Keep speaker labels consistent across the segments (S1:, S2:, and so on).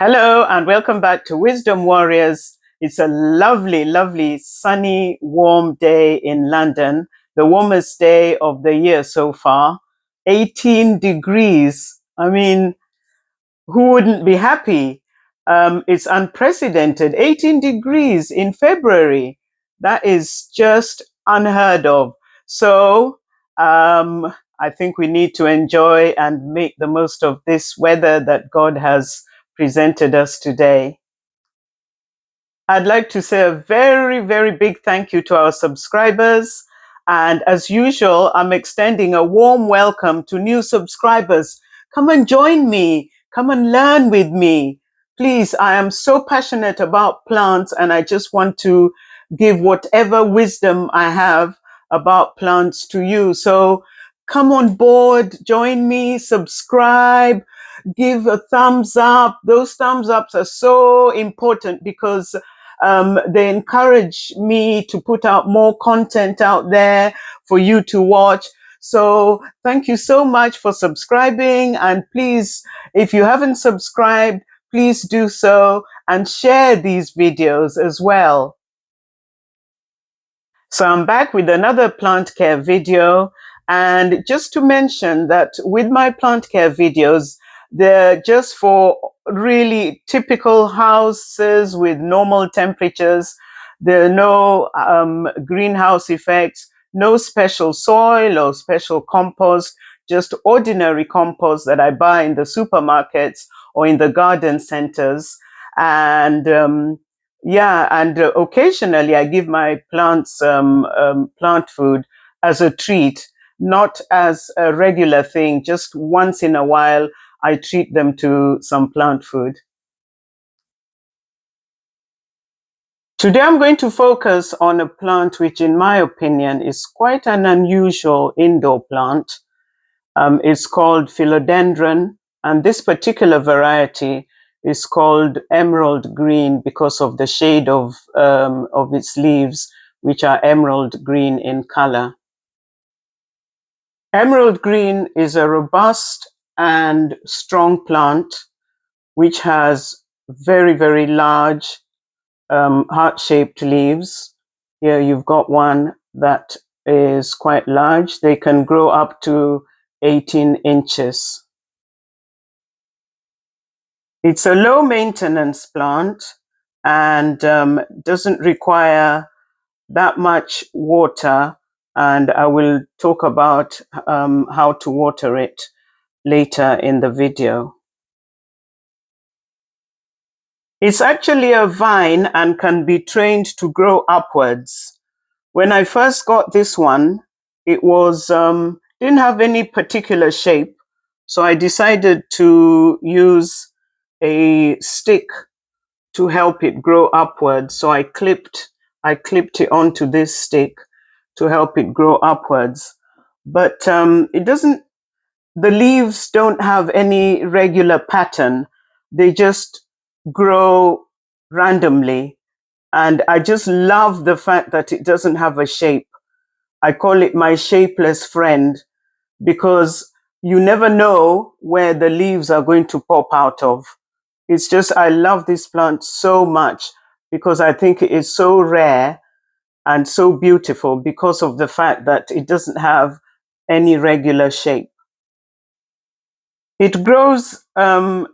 S1: Hello and welcome back to Wisdom Warriors. It's a lovely, lovely, sunny, warm day in London, the warmest day of the year so far. 18 degrees. I mean, who wouldn't be happy? It's unprecedented. 18 degrees in February. That is just unheard of. So, I think we need to enjoy and make the most of this weather that God has presented us today. I'd like to say a very, very big thank you to our subscribers. And as usual, I'm extending a warm welcome to new subscribers. Come and join me. Come and learn with me. Please, I am so passionate about plants and I just want to give whatever wisdom I have about plants to you. So come on board, join me, subscribe, give a thumbs up. Those thumbs ups are so important because they encourage me to put out more content out there for you to watch. So thank you so much for subscribing. And please, if you haven't subscribed, please do so and share these videos as well. So I'm back with another plant care video. And just to mention that with my plant care videos, they're just for really typical houses with normal temperatures. There are no greenhouse effects, no special soil or special compost, just ordinary compost that I buy in the supermarkets or in the garden centers. And occasionally I give my plants plant food as a treat, not as a regular thing. Just once in a while, I treat them to some plant food. Today I'm going to focus on a plant which, in my opinion, is quite an unusual indoor plant. It's called Philodendron, and this particular variety is called emerald green because of the shade of its leaves, which are emerald green in color. Emerald green is a robust and strong plant which has very, very large heart-shaped leaves. Here you've got one that is quite large. They can grow up to 18 inches. It's a low maintenance plant and doesn't require that much water. And I will talk about how to water it later in the video. It's actually a vine and can be trained to grow upwards. When I first got this one, it was didn't have any particular shape. So I decided to use a stick to help it grow upwards. So I clipped it onto this stick to help it grow upwards. But it doesn't, the leaves don't have any regular pattern. They just grow randomly. And I just love the fact that it doesn't have a shape. I call it my shapeless friend because you never know where the leaves are going to pop out of. It's just, I love this plant so much because I think it is so rare and so beautiful because of the fact that it doesn't have any regular shape. It grows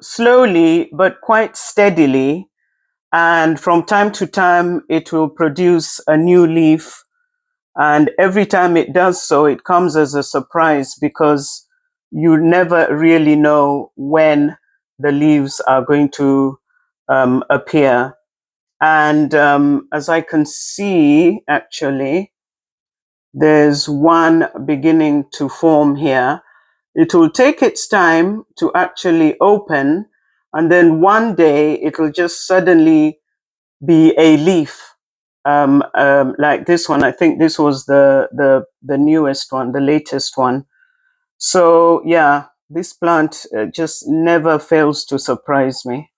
S1: slowly but quite steadily, and from time to time it will produce a new leaf. And every time it does so, it comes as a surprise because you never really know when the leaves are going to appear. And as I can see, actually, there's one beginning to form here. It will take its time to actually open, and then one day it will just suddenly be a leaf. Like this one. I think this was the newest one, the latest one. So yeah, this plant just never fails to surprise me.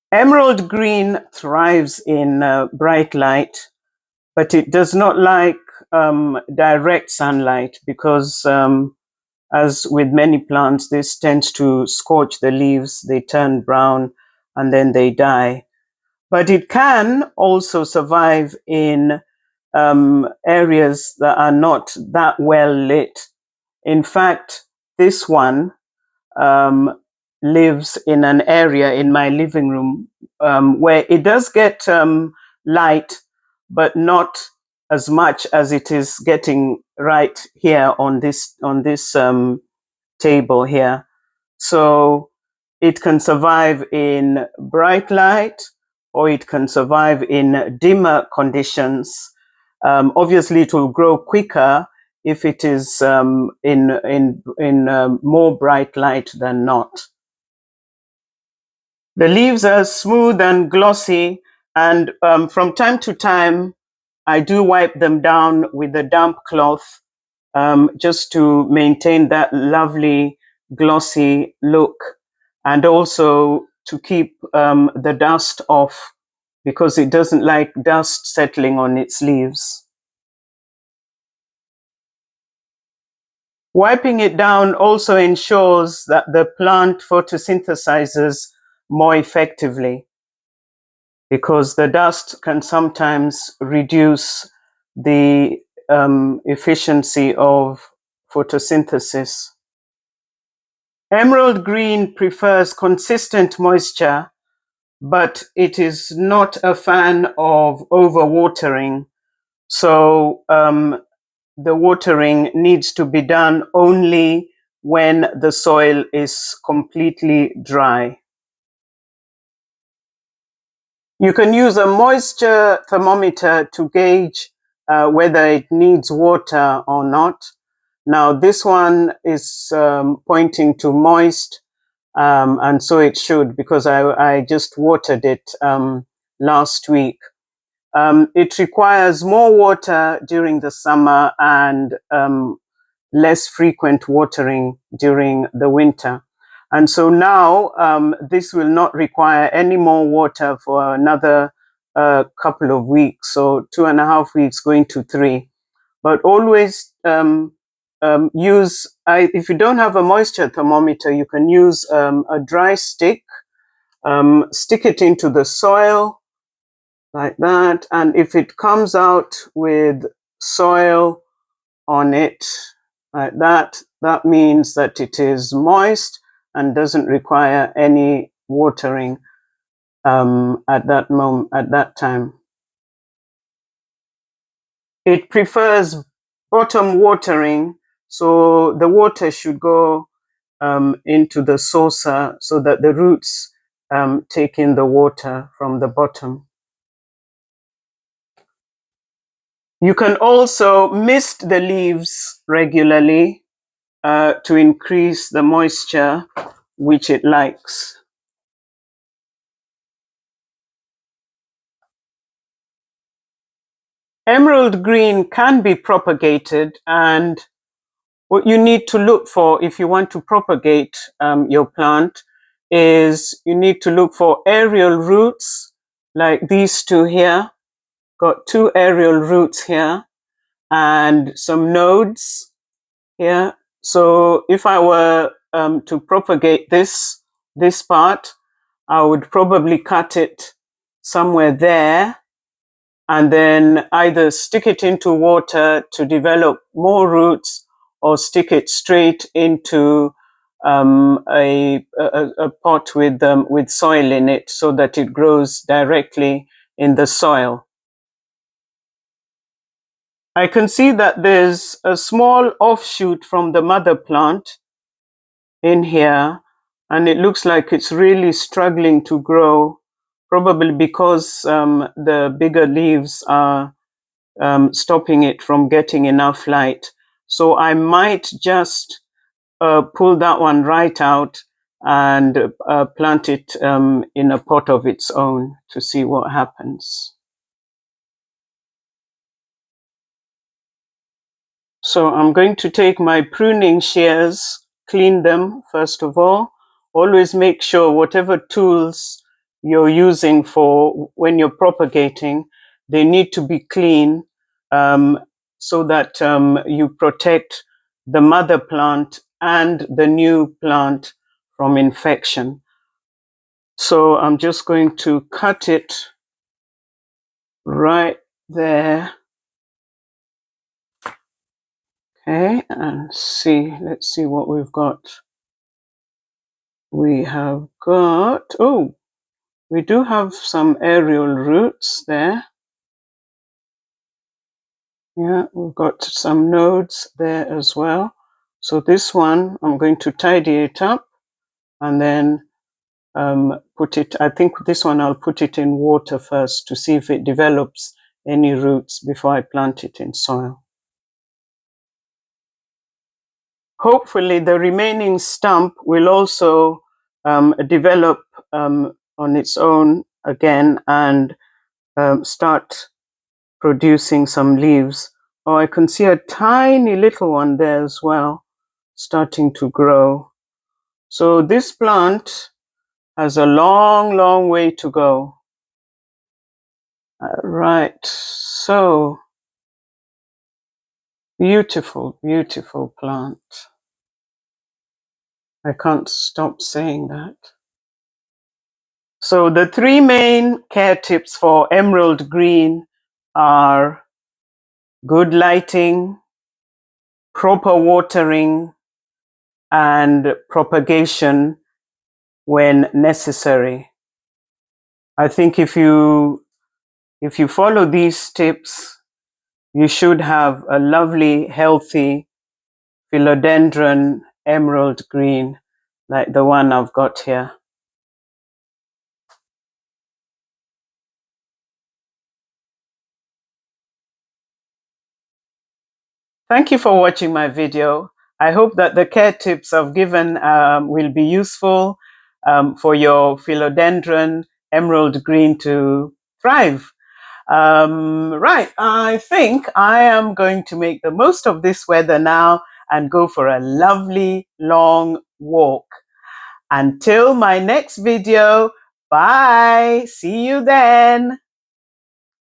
S1: Emerald green thrives in bright light, but it does not like direct sunlight because As with many plants, this tends to scorch the leaves, they turn brown, and then they die. But it can also survive in areas that are not that well lit. In fact, this one um, lives in an area in my living room where it does get light, but not as much as it is getting right here on this table here. So it can survive in bright light, or it can survive in dimmer conditions. Obviously, it will grow quicker if it is in more bright light than not. The leaves are smooth and glossy, and from time to time, I do wipe them down with a damp cloth just to maintain that lovely glossy look, and also to keep the dust off, because it doesn't like dust settling on its leaves. Wiping it down also ensures that the plant photosynthesizes more effectively, because the dust can sometimes reduce the efficiency of photosynthesis. Emerald green prefers consistent moisture, but it is not a fan of overwatering. So the watering needs to be done only when the soil is completely dry. You can use a moisture thermometer to gauge whether it needs water or not. Now, this one is pointing to moist, and so it should, because I just watered it last week. It requires more water during the summer and less frequent watering during the winter. And so now this will not require any more water for another couple of weeks, so 2.5 weeks going to 3. But always if you don't have a moisture thermometer, you can use a dry stick, stick it into the soil like that. And if it comes out with soil on it like that, that means that it is moist and doesn't require any watering at that time. It prefers bottom watering, so the water should go into the saucer so that the roots take in the water from the bottom. You can also mist the leaves regularly to increase the moisture which it likes. Emerald green can be propagated, and what you need to look for if you want to propagate your plant is you need to look for aerial roots like these two here. Got 2 aerial roots here and some nodes here. So if I were to propagate this part, I would probably cut it somewhere there, and then either stick it into water to develop more roots, or stick it straight into a pot with soil in it, so that it grows directly in the soil. I can see that there's a small offshoot from the mother plant in here, and it looks like it's really struggling to grow, probably because the bigger leaves are stopping it from getting enough light. So I might just pull that one right out and plant it in a pot of its own to see what happens. So I'm going to take my pruning shears, clean them first of all. Always make sure whatever tools you're using for when you're propagating, they need to be clean, so that you protect the mother plant and the new plant from infection. So I'm just going to cut it right there. Okay, and see, let's see what we've got. We have got, oh, we do have some aerial roots there. Yeah, we've got some nodes there as well. So this one, I'm going to tidy it up and then put it, I think this one I'll put it in water first to see if it develops any roots before I plant it in soil. Hopefully the remaining stump will also develop on its own again and start producing some leaves. Oh, I can see a tiny little one there as well, starting to grow. So this plant has a long, long way to go. Right, so beautiful, beautiful plant. I can't stop saying that. So the three main care tips for emerald green are good lighting, proper watering, and propagation when necessary. I think if you follow these tips, you should have a lovely, healthy philodendron emerald green like the one I've got here. Thank you for watching my video. I hope that the care tips I've given will be useful for your philodendron emerald green to thrive. Right, I think I am going to make the most of this weather now and go for a lovely long walk. Until my next video, bye. See you then.